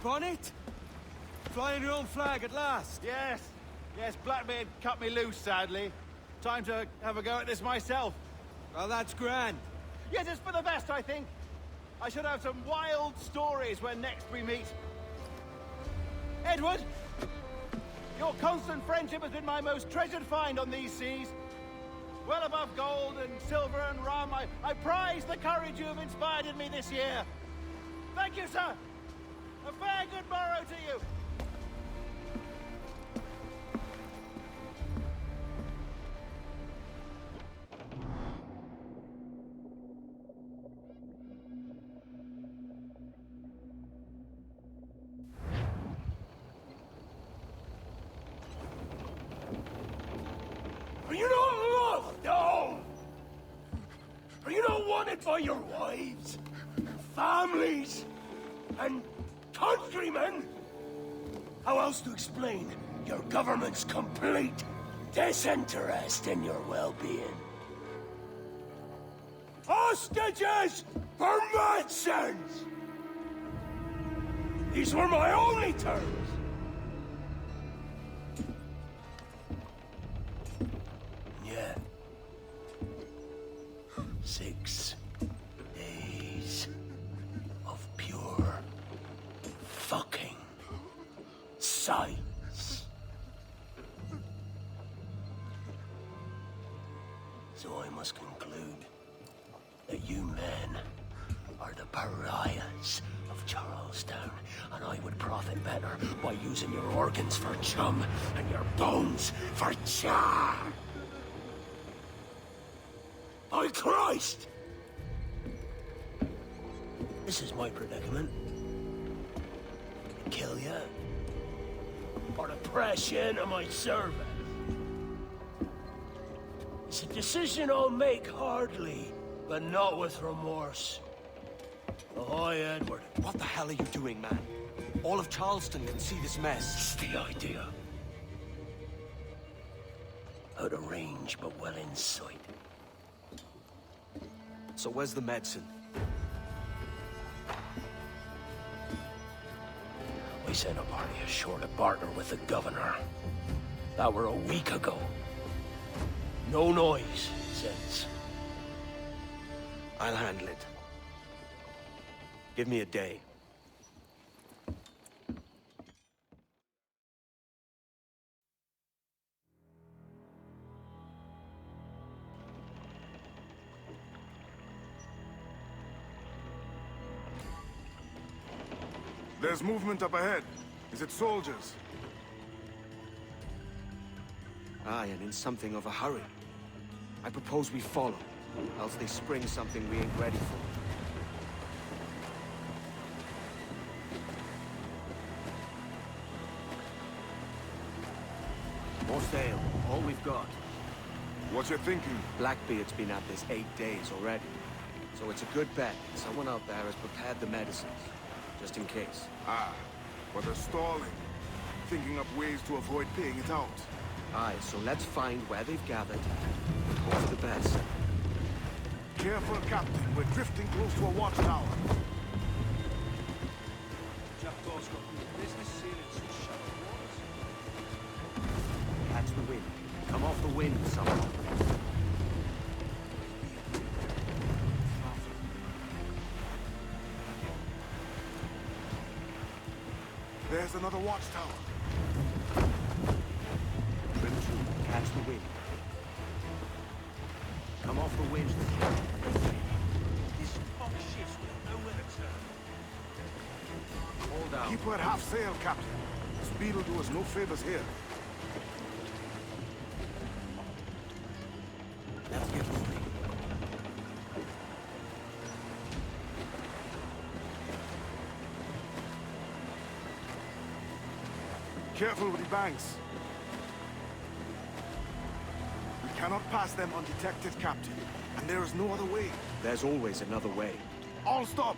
Bonnet? Flying your own flag at last? Yes. Yes, Blackbeard cut me loose, sadly. Time to have a go at this myself. Well, that's grand. Yes, it's for the best, I think. I should have some wild stories when next we meet. Edward! Your constant friendship has been my most treasured find on these seas. Well above gold and silver and rum, I prize the courage you have inspired in me this year. Thank you, sir. A fair good morrow to you. Are you not loved? No! Are you not wanted by your wives, families, and countrymen? How else to explain your government's complete disinterest in your well-being? Hostages for medicines! These were my only terms. Yeah. 6 days of pure fucking silence. So I must conclude that you men are the pariahs of Charlestown, and I would profit better by using your organs for chum and your bones for char. By Christ! This is my predicament. Kill you or to press you into my service. It's a decision I'll make hardly, but not with remorse. Ahoy, Edward. What the hell are you doing, man? All of Charleston can see this mess. It's the idea. Out of range, but well in sight. So where's the medicine? We sent a party ashore to partner with the governor. That were a week ago. No noise since. I'll handle it. Give me a day. There's movement up ahead. Is it soldiers? Aye, and in something of a hurry. I propose we follow, else they spring something we ain't ready for. More sail, all we've got. What you thinking? Blackbeard's been at this 8 days already. So it's a good bet someone out there has prepared the medicines, just in case. Ah, but they're stalling. Thinking up ways to avoid paying it out. Aye, so let's find where they've gathered and hope for the best. Careful, Captain. We're drifting close to a watchtower. Jackdaw's got business sailing some shallow waters. Catch the wind. Come off the wind, someone. There's another watchtower. Trim to, catch the wind. Come off the wind. This box ship's got nowhere to turn. Hold down. Keep her at half sail, Captain. Speed will do us no favors here. Let's get moving. Careful with the banks. We cannot pass them undetected, Captain. And there is no other way. There's always another way. All stop!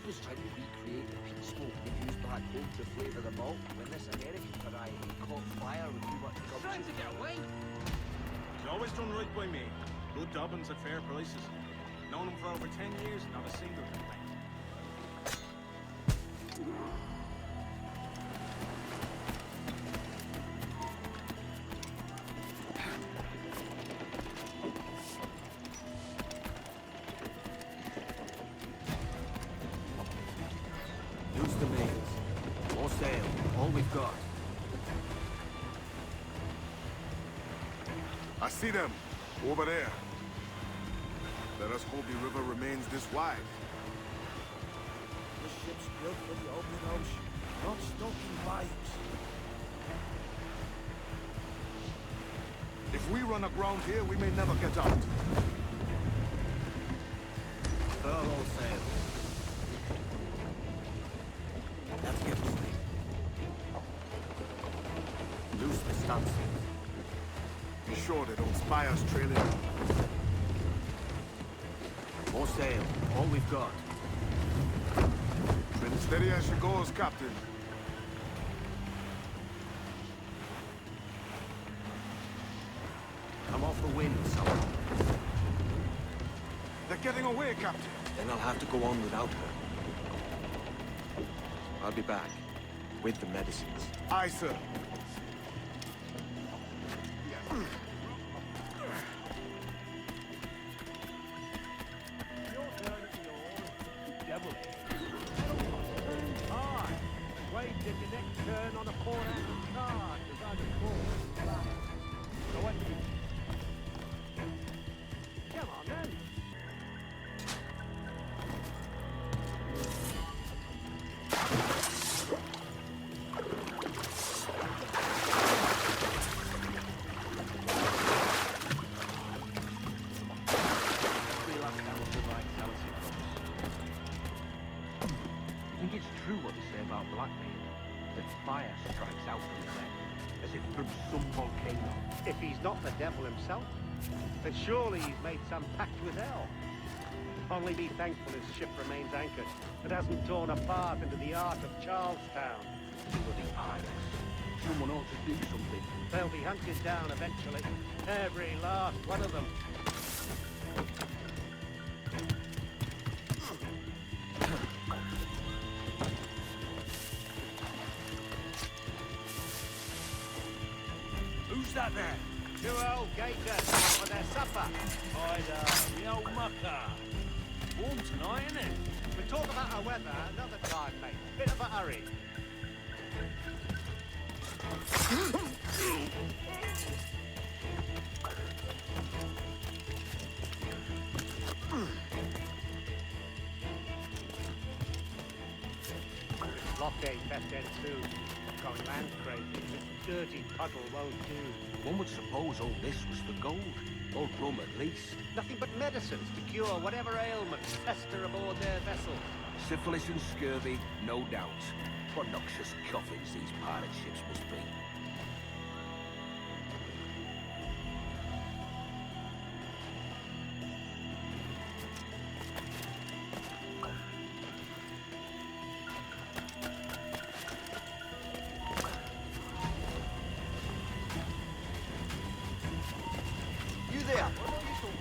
was trying to recreate the peat smoke they used back home to flavour the malt when this American variety caught fire with too much gumption. Trying to get away? He's always done right by me. Good dobbins at fair prices. Known him for over 10 years, not a single complaint. Use the mains. More sail. All we've got. I see them. Over there. Let us hope the river remains this wide. The ship's built for the open ocean, not stoking bayous. If we run aground here, we may never get out. Furl all sail. Let's get moving. Loose the stunsails. Be sure they don't spy us trailing. More sail. All we've got. Trim steady as she goes, Captain. Come off the wind, someone. They're getting away, Captain. Then I'll have to go on without her. I'll be back. With the medicines. Aye, sir. I think it's true what they say about Blackbeard, that fire strikes out from his head, as if from some volcano. If he's not the devil himself, then surely he's made some pact with hell. Only be thankful his ship remains anchored. It hasn't torn apart into the arc of Charlestown. Bloody pirates. Someone ought to do something. They'll be hunted down eventually. Every last one of them. Who's that there? Two old gators for their supper. The old mucker. Warm tonight, isn't it? We'll talk about our weather another time, mate. Bit of a hurry. Blockade best end soon. Going land crazy. This dirty puddle won't do. One would suppose all this was for gold, or rum at least. Nothing but medicines to cure whatever ailments fester aboard their vessels. Syphilis and scurvy, no doubt. What noxious coffins these pirate ships must be. You there?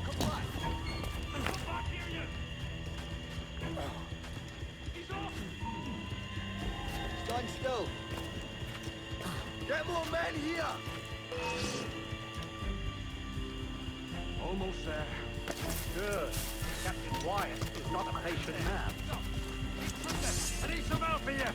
Come back. Come back here, you! He's off! Stand still. Get more men here! Almost there. Good. Captain Wyatt is not a patient man. I need some help here!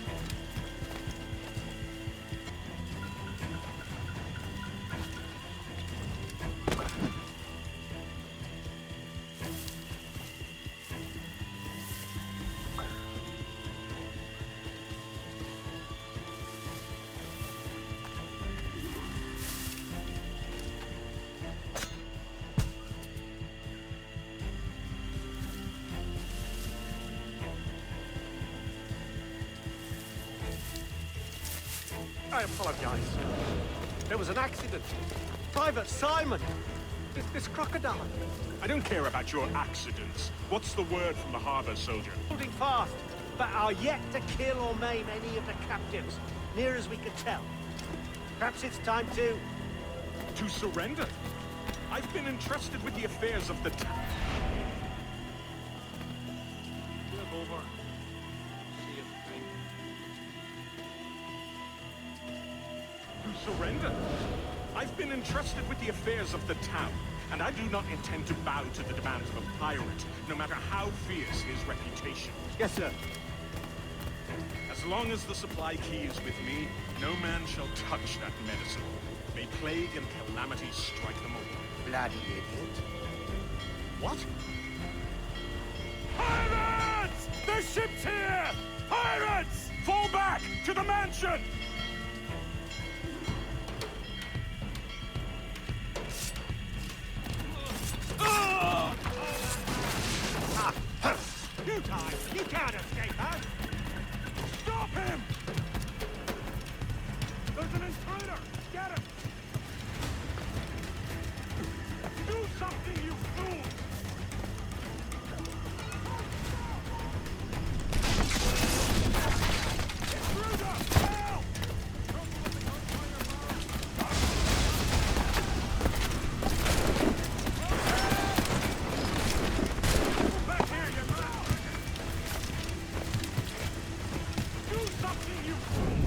I apologize. There was an accident. Private Simon! This crocodile. I don't care about your accidents. What's the word from the harbor, soldier? Holding fast. but are yet to kill or maim any of the captives, near as we can tell. Perhaps it's time to... To surrender? I've been entrusted with the affairs of the town. Look over. See if To surrender? I've been entrusted with the affairs of the town, and I do not intend to bow to the demands of a pirate, no matter how fierce his reputation. Yes, sir. As long as the supply key is with me, no man shall touch that medicine. May plague and calamity strike them all. Bloody idiot. What? Pirates! The ship's here! Pirates! Fall back! To the mansion! You time! You can't escape us! Stop him! There's an intruder! Get him! Do something, you fool! Intruder! Help! Back here, you mouth! Do something, you fool!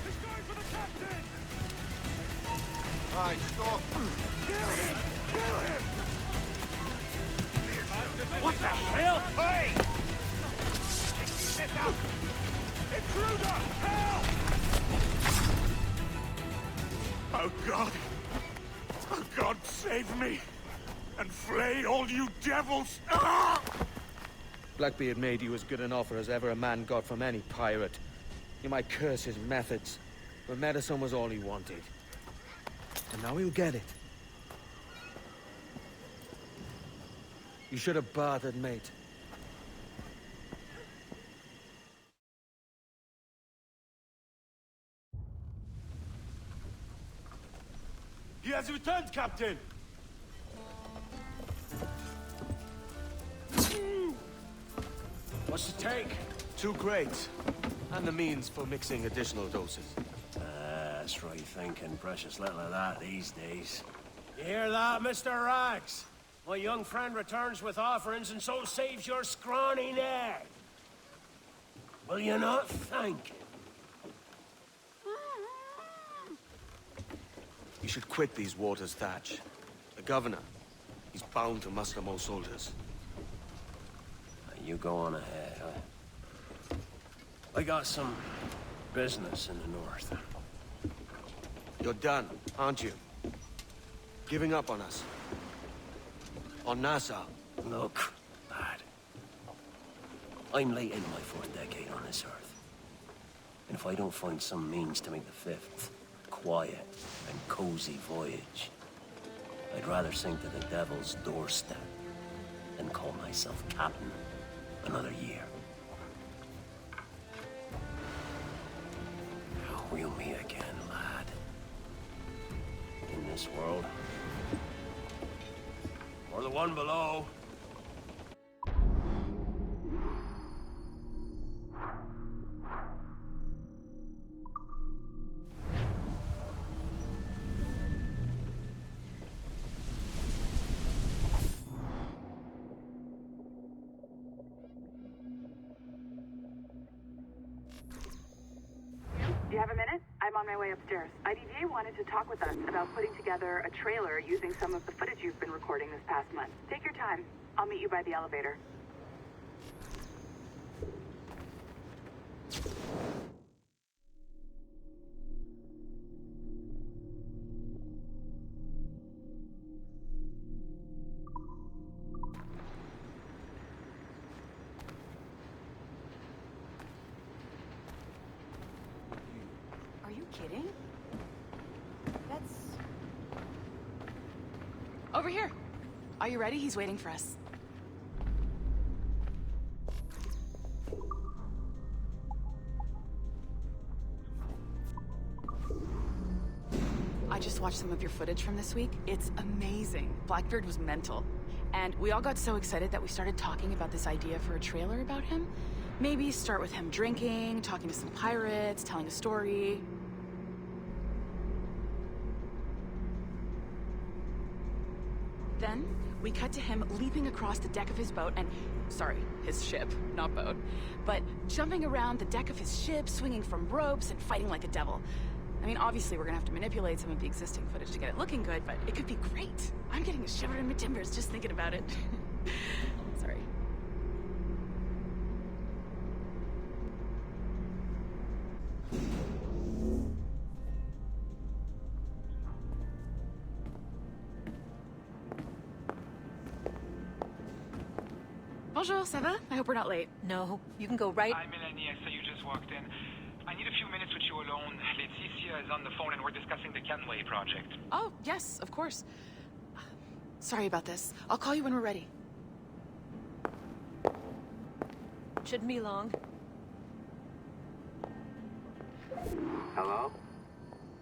He's going for the captain! Right, stop. Kill him! Kill him! What the hell? Hey! Get out! Intruder! Help! Oh God! Oh God, save me! And flay all you devils! Ah! Blackbeard made you as good an offer as ever a man got from any pirate. You might curse his methods, but medicine was all he wanted. And now he'll get it. You should have bartered, mate. He has returned, Captain! What's the take? 2 crates. And the means for mixing additional doses. That's right thinking, precious little of that these days. You hear that, Mr. Rags? My young friend returns with offerings and so saves your scrawny neck. Will you not thank him? You should quit these waters, Thatch. The governor, he's bound to muster more soldiers. You go on ahead, huh? I got some business in the north. You're done, aren't you? Giving up on us. On Nassau. Look, lad. I'm late in my 4th decade on this earth. And if I don't find some means to make the 5th a quiet and cozy voyage, I'd rather sink to the devil's doorstep than call myself captain another year. We'll meet again, lad. In this world. Or the one below. Do you have a minute? I'm on my way upstairs. IDJ wanted to talk with us about putting together a trailer using some of the footage you've been recording this past month. Take your time. I'll meet you by the elevator. Are you kidding? That's... Over here. Are you ready? He's waiting for us. I just watched some of your footage from this week. It's amazing. Blackbeard was mental. And we all got so excited that we started talking about this idea for a trailer about him. Maybe start with him drinking, talking to some pirates, telling a story. Then, we cut to him leaping across the deck of his boat and... Sorry, his ship, not boat. But jumping around the deck of his ship, swinging from ropes, and fighting like a devil. I mean, obviously we're gonna have to manipulate some of the existing footage to get it looking good, but it could be great. I'm getting a shiver in my timbers just thinking about it. Sorry. Bonjour, ça va? I hope we're not late. No, you can go right... Hi, Melanie. I saw you just walked in. I need a few minutes with you alone. Leticia is on the phone and we're discussing the Kenway project. Oh, yes, of course. Sorry about this. I'll call you when we're ready. Shouldn't be long. Hello?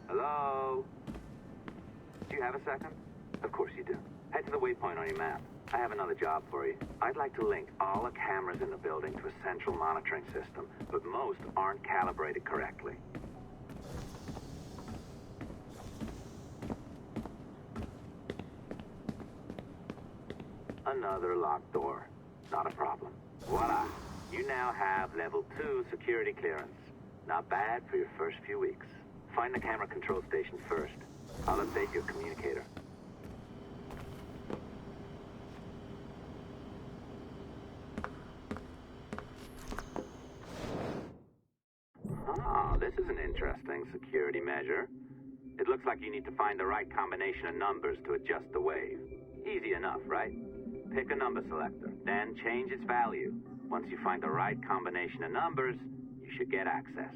Hello? Do you have a second? Of course you do. Head to the waypoint on your map. I have another job for you. I'd like to link all the cameras in the building to a central monitoring system, but most aren't calibrated correctly. Another locked door. Not a problem. Voila. You now have level 2 security clearance. Not bad for your first few weeks. Find the camera control station first. I'll update your communicator. Ah, this is an interesting security measure. It looks like you need to find the right combination of numbers to adjust the wave. Easy enough, right? Pick a number selector, then change its value. Once you find the right combination of numbers, you should get access.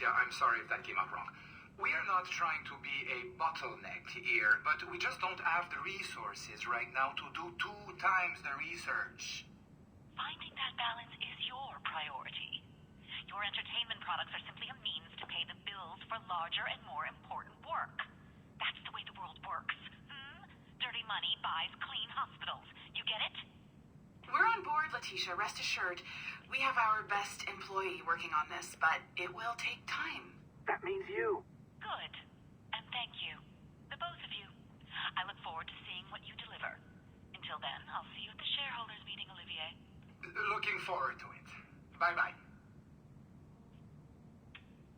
I'm sorry if that came out wrong. We are not trying to be a bottleneck here, but we just don't have the resources right now to do 2 times the research. Finding that balance is your priority. Your entertainment products are simply a means to pay the bills for larger and more important work. That's the way the world works. Dirty money buys clean hospitals. You get it? We're on board, Leticia, rest assured. We have our best employee working on this, but it will take time. That means you. Good. And thank you. The both of you. I look forward to seeing what you deliver. Until then, I'll see you at the shareholders meeting, Olivier. Looking forward to it. Bye-bye.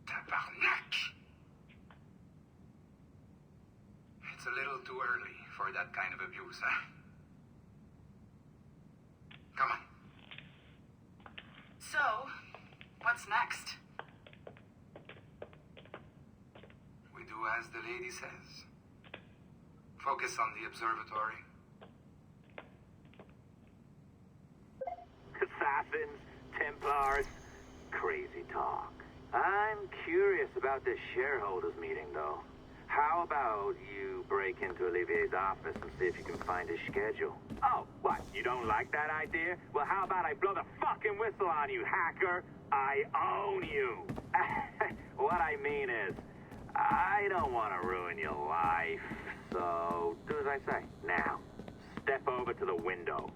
Tabarnak! It's a little too early for that kind of abuse, huh? Come on. So, what's next? We do as the lady says. Focus on the observatory. Assassins, Templars, crazy talk. I'm curious about this shareholders meeting, though. How about you break into Olivier's office and see if you can find his schedule? Oh, what? You don't like that idea? Well, how about I blow the fucking whistle on you, hacker? I own you. What I mean is, I don't want to ruin your life. So, do as I say. Now, step over to the window.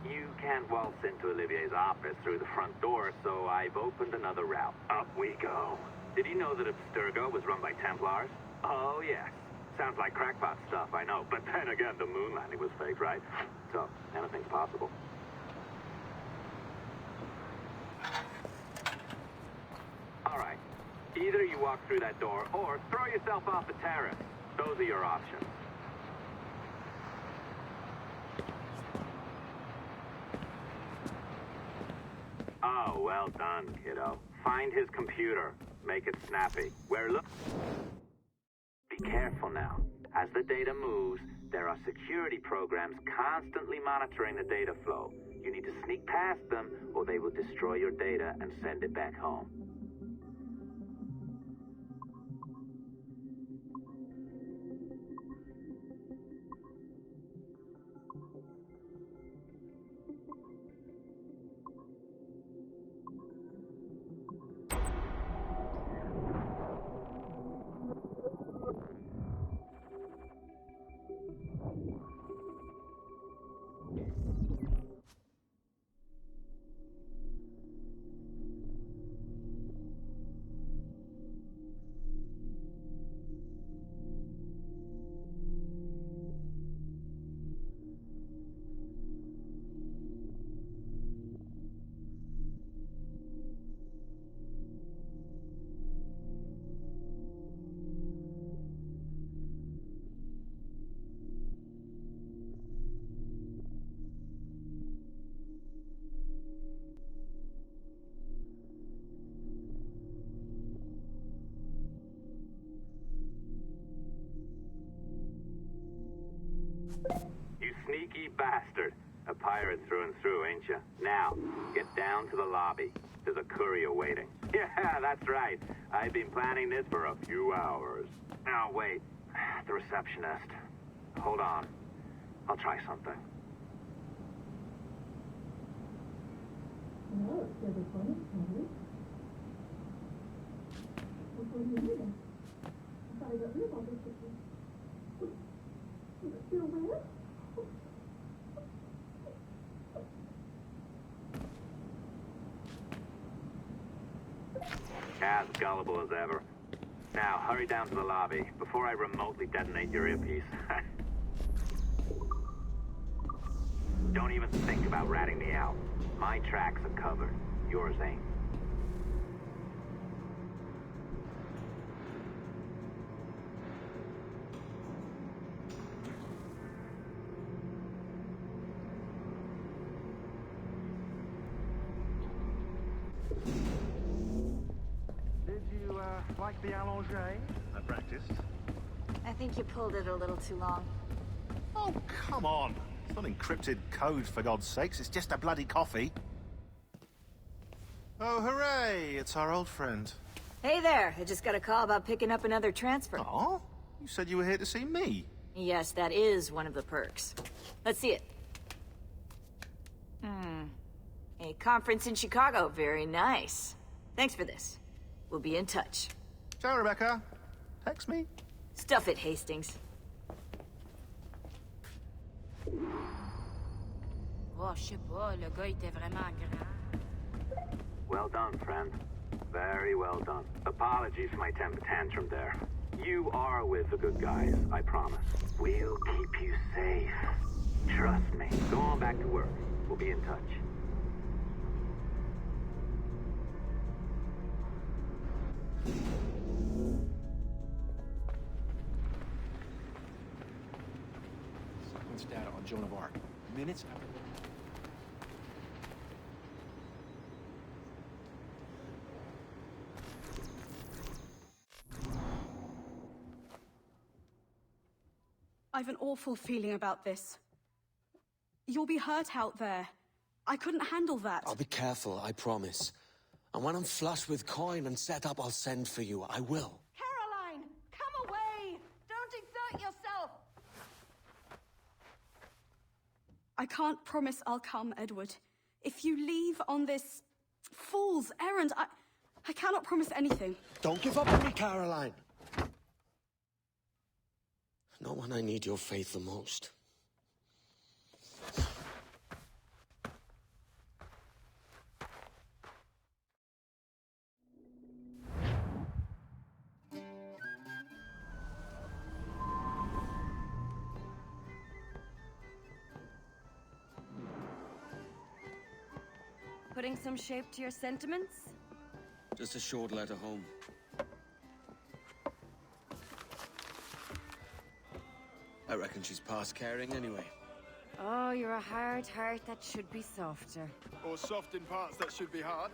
You can't waltz into Olivier's office through the front door, so I've opened another route. Up we go. Did you know that Abstergo was run by Templars? Oh, yes. Sounds like crackpot stuff, I know. But then again, the moon landing was fake, right? So, anything's possible. Alright. Either you walk through that door, or throw yourself off the terrace. Those are your options. Oh, well done, kiddo. Find his computer. Make it snappy. Be careful now. As the data moves, there are security programs constantly monitoring the data flow. You need to sneak past them, or they will destroy your data and send it back home. You sneaky bastard. A pirate through and through, ain't you? Now, get down to the lobby. There's a courier waiting. Yeah, that's right. I've been planning this for a few hours. Now, wait. The receptionist. Hold on. I'll try something. As gullible as ever. Now, hurry down to the lobby before I remotely detonate your earpiece. Don't even think about ratting me out. My tracks are covered. Yours ain't. Like the allongé? I practiced. I think you pulled it a little too long. Oh, come on. It's not encrypted code, for God's sakes. It's just a bloody coffee. Oh, hooray! It's our old friend. Hey there! I just got a call about picking up another transfer. Oh? You said you were here to see me. Yes, that is one of the perks. Let's see it. A conference in Chicago. Very nice. Thanks for this. We'll be in touch. Ciao, Rebecca. Text me. Stuff it, Hastings. Oh, je sais pas, le gars était vraiment grand. Well done, friend. Very well done. Apologies for my temper tantrum there. You are with the good guys, I promise. We'll keep you safe. Trust me. Go on back to work. We'll be in touch. Sequence data on Joan of Arc. Minutes after... I've an awful feeling about this. You'll be hurt out there. I couldn't handle that. I'll be careful, I promise. And when I'm flush with coin and set up, I'll send for you. I will. Caroline, come away! Don't exert yourself! I can't promise I'll come, Edward. If you leave on this fool's errand, I cannot promise anything. Don't give up on me, Caroline. Not when I need your faith the most. putting some shape to your sentiments? Just a short letter home. I reckon she's past caring anyway. Oh, you're a hard heart that should be softer. Or soft in parts that should be hard.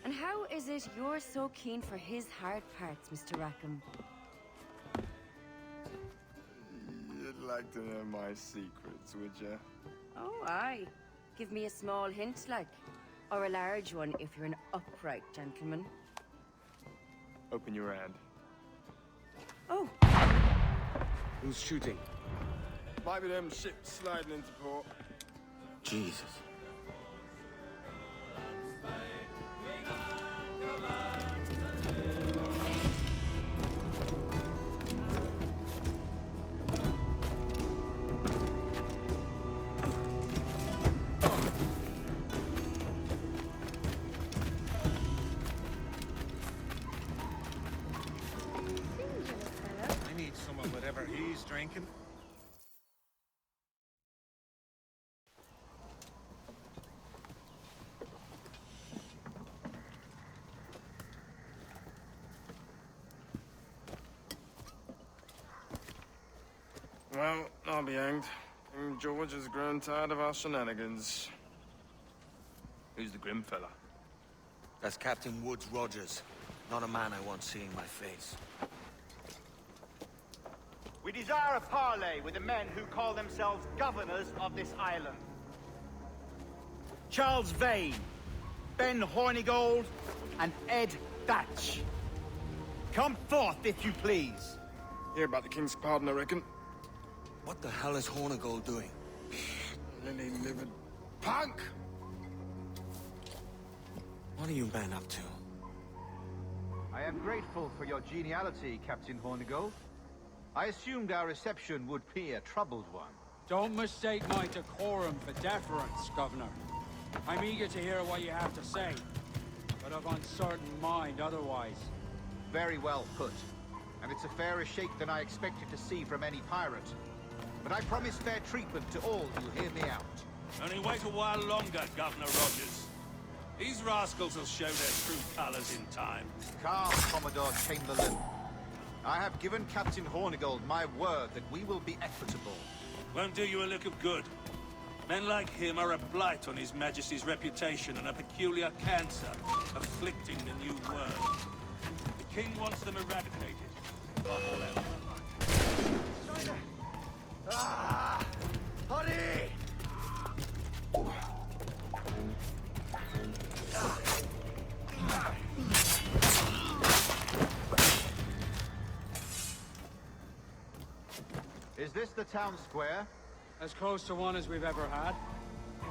And how is it you're so keen for his hard parts, Mr. Rackham? You'd like to know my secrets, would you? Oh, aye. Give me a small hint, like. Or a large one, if you're an upright gentleman. Open your hand. Oh. Who's shooting? Might be them ships sliding into port. Jesus. I need some of whatever he's drinking. Well, I'll be hanged. King George has grown tired of our shenanigans. Who's the grim fella? That's Captain Woods Rogers. Not a man I want seeing my face. We desire a parley with the men who call themselves governors of this island. Charles Vane, Ben Hornigold, and Ed Thatch. Come forth, if you please. Hear about the King's pardon, I reckon. What the hell is Hornigold doing? Lily-livered punk! What are you men up to? I am grateful for your geniality, Captain Hornigold. I assumed our reception would be a troubled one. Don't mistake my decorum for deference, Governor. I'm eager to hear what you have to say, but of uncertain mind otherwise. Very well put. And it's a fairer shake than I expected to see from any pirate. But I promise fair treatment to all who hear me out. Only wait a while longer, Governor Rogers. These rascals will show their true colors in time. Calm, Commodore Chamberlain. I have given Captain Hornigold my word that we will be equitable. Won't do you a lick of good. Men like him are a blight on His Majesty's reputation and a peculiar cancer afflicting the new world. The King wants them eradicated. All out. Ah! Hurry! Is this the town square? As close to one as we've ever had.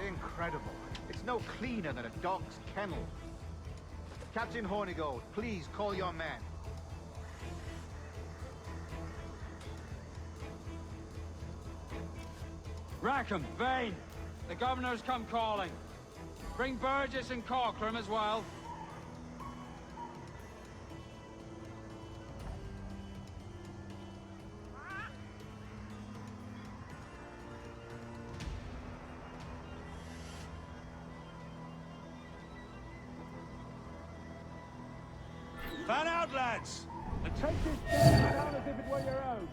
Incredible. It's no cleaner than a dog's kennel. Captain Hornigold, please call your men. Rackham, Vane! The Governor's come calling. Bring Burgess and Corcoran as well. Fan out, lads! And take this down as if it were your own.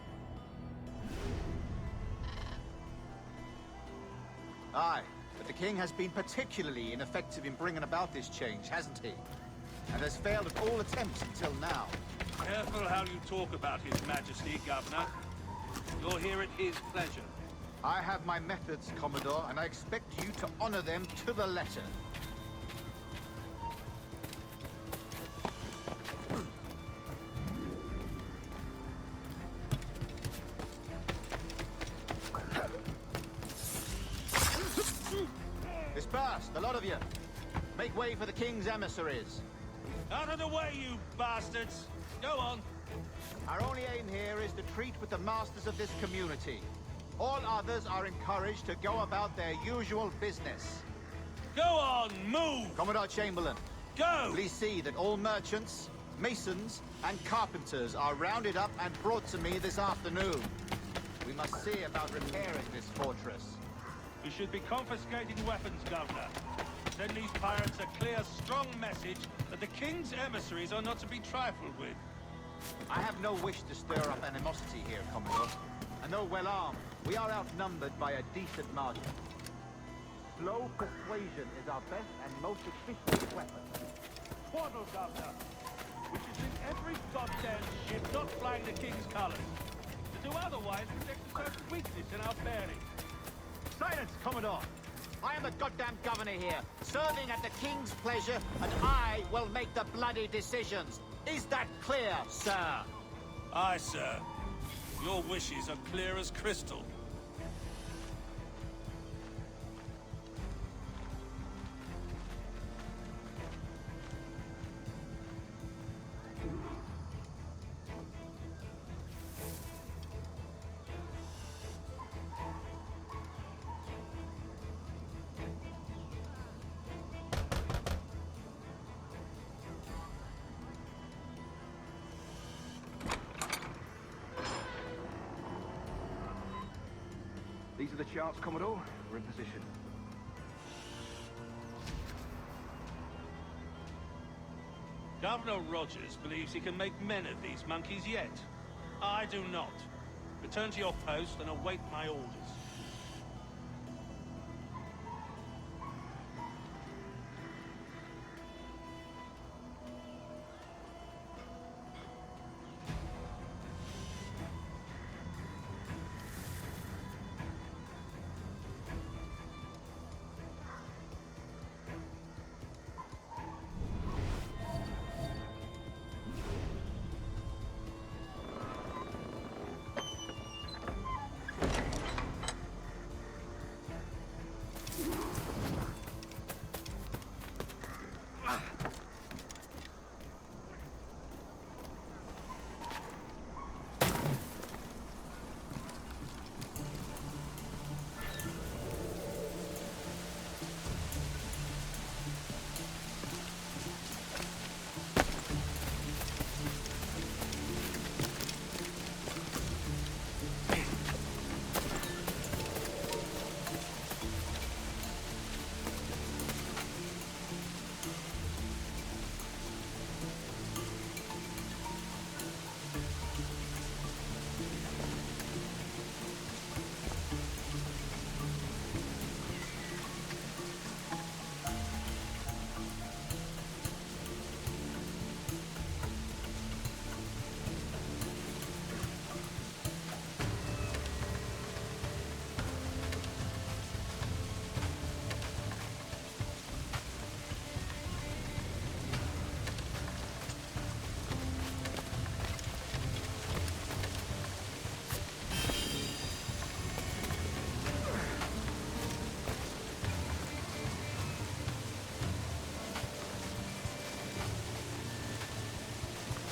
Aye, but the King has been particularly ineffective in bringing about this change, hasn't he? And has failed at all attempts until now. Careful how you talk about His Majesty, Governor. You're here at his pleasure. I have my methods, Commodore, and I expect you to honor them to the letter. Disperse, the lot of you. Make way for the King's emissaries. Out of the way, you bastards! Go on. Our only aim here is to treat with the masters of this community. All others are encouraged to go about their usual business. Go on, move! Commodore Chamberlain. Go! Please see that all merchants, masons, and carpenters are rounded up and brought to me this afternoon. We must see about repairing this fortress. We should be confiscating weapons, Governor. Send these pirates a clear, strong message that the King's emissaries are not to be trifled with. I have no wish to stir up animosity here, Commodore. And though well armed, we are outnumbered by a decent margin. Slow persuasion is our best and most efficient weapon. Twaddle, Governor! We should sink every goddamn ship not flying the King's colours. To do otherwise would exercise weakness in our bearing. Silence, Commodore! I am the goddamn governor here, serving at the King's pleasure, and I will make the bloody decisions. Is that clear, sir? Aye, sir. Your wishes are clear as crystal. These are the charts, Commodore. We're in position. Governor Rogers believes he can make men of these monkeys yet. I do not. Return to your post and await my orders.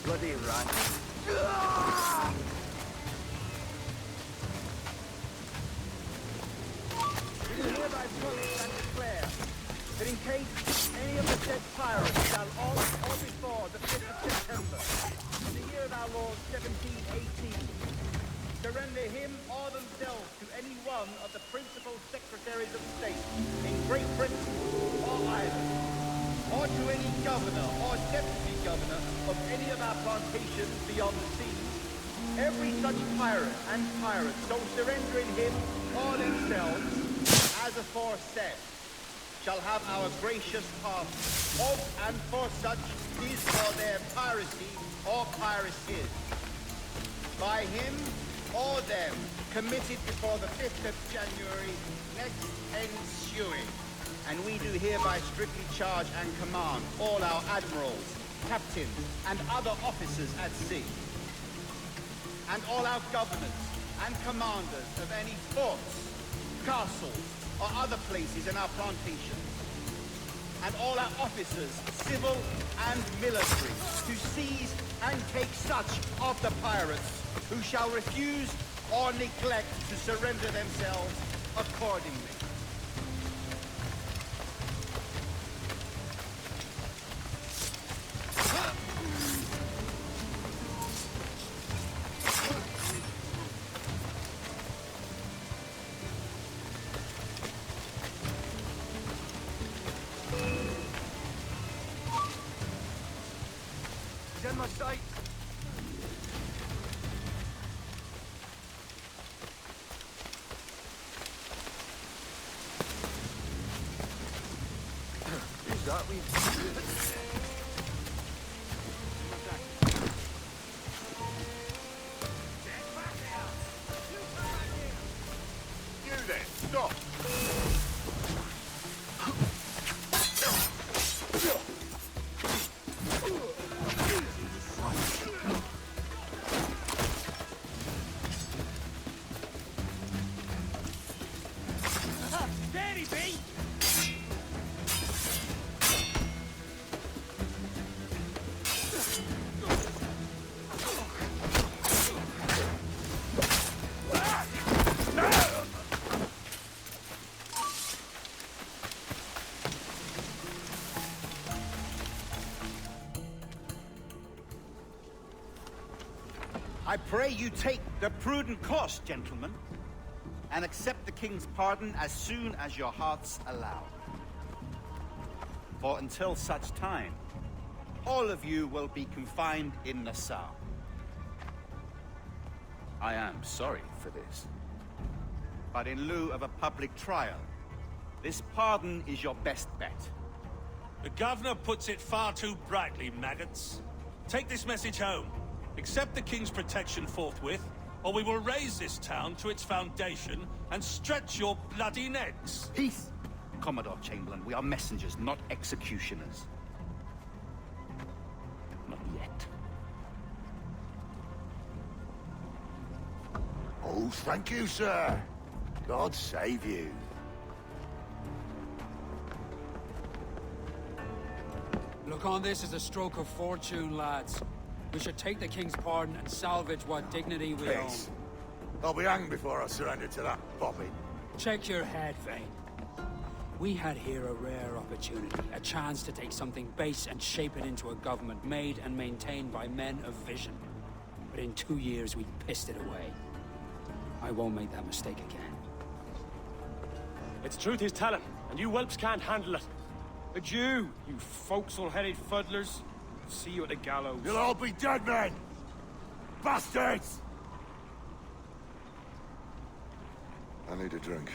Bloody run. We hereby promise and declare that in case any of the said pirates shall on or before the 5th of September, in the year of our Lord 1718, surrender him or themselves to any one of the principal secretaries of state in Great Britain or Ireland, or to any governor or deputy governor of any of our plantations beyond the seas, every such pirate and pirate so surrendering him or themselves, as aforesaid, shall have our gracious pardon of and for such his or their piracy or piracies, by him or them committed before the 5th of January next ensuing. And we do hereby strictly charge and command all our admirals, captains, and other officers at sea, and all our governors and commanders of any forts, castles, or other places in our plantations, and all our officers, civil and military, to seize and take such of the pirates who shall refuse or neglect to surrender themselves accordingly. sight. Who's that? You then, stop! Steady, B! I pray you take the prudent course, gentlemen, and accept the king's pardon as soon as your hearts allow. For until such time, all of you will be confined in Nassau. I am sorry for this, but in lieu of a public trial, this pardon is your best bet. The governor puts it far too brightly, maggots. Take this message home. Accept the king's protection forthwith, or we will raise this town to its foundation and stretch your bloody necks. Peace! Commodore Chamberlain, we are messengers, not executioners. Not yet. Oh, thank you, sir. God save you. Look on this as a stroke of fortune, lads. We should take the king's pardon and salvage what dignity we own. Peace. I'll be hanged before I surrender to that bobbin. Check your head, Vane. We had here a rare opportunity, a chance to take something base and shape it into a government made and maintained by men of vision. But in 2 years, we pissed it away. I won't make that mistake again. It's truth he's telling, and you whelps can't handle it. Adieu, you forecastle-headed fuddlers. See you at the gallows. You'll all be dead men! Bastards! I need a drink.